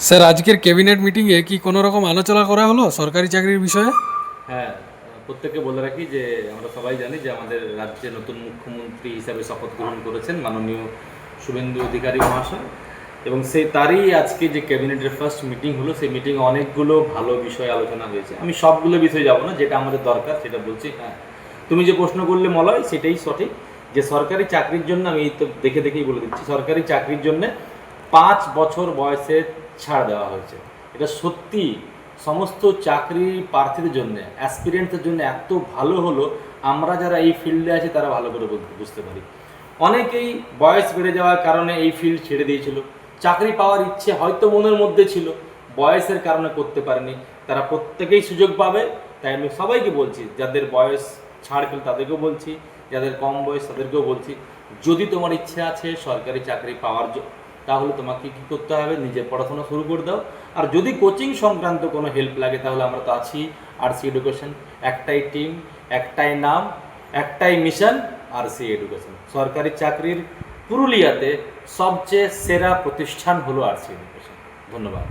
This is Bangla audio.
স্যার, আজকের ক্যাবিনেট মিটিংয়ে কি কোনো রকম আলোচনা করা হলো সরকারি চাকরির বিষয়ে? হ্যাঁ, প্রত্যেককে বলে রাখি যে আমরা সবাই জানি যে আমাদের রাজ্যে নতুন মুখ্যমন্ত্রী হিসাবে শপথ গ্রহণ করেছেন মাননীয় শুভেন্দু অধিকারী মহাশয়। এবং তারই আজকে যে ক্যাবিনেটের ফার্স্ট মিটিং হলো, সেই মিটিংয়ে অনেকগুলো ভালো বিষয় আলোচনা হয়েছে। আমি সবগুলো বিষয়ে যাব না, যেটা আমাদের দরকার সেটা বলছি। হ্যাঁ, তুমি যে প্রশ্ন করলে মলয়, সেটাই সঠিক। যে সরকারি চাকরির জন্য, আমি এই তো দেখেই বলে দিচ্ছি, সরকারি চাকরির জন্য 5 বছর বয়সে ছাড় দেওয়া হয়েছে। এটা সত্যি সমস্ত চাকরি প্রার্থীদের জন্য, অ্যাসপিরেন্টদের জন্য এত ভালো হলো। আমরা যারা এই ফিল্ডে আছি তারা ভালো করে বুঝতে পারি। অনেকেই বয়স বেড়ে যাওয়ার কারণে এই ফিল্ড ছেড়ে দিয়েছিল। চাকরি পাওয়ার ইচ্ছে হয়তো মনের মধ্যে ছিল, বয়সের কারণে করতে পারেনি। তারা প্রত্যেকেই সুযোগ পাবে। তাই আমি সবাইকে বলছি, যাদের বয়স ছাড় পেল তাদেরকেও বলছি, যাদের কম বয়স তাদেরকেও বলছি, যদি তোমার ইচ্ছে আছে সরকারি চাকরি পাওয়ার তাহলে তোমাকে কী করতে হবে, নিজের পড়াশোনা শুরু করে দাও। আর যদি কোচিং সংক্রান্ত কোনো হেল্প লাগে তাহলে আমরা তো আছি, আরসি এডুকেশন। একটাই টিম, একটাই নাম, একটাই মিশন, আরসি এডুকেশন। সরকারি চাকরির পুরুলিয়াতে সবচেয়ে সেরা প্রতিষ্ঠান হলো আরসি এডুকেশন। ধন্যবাদ।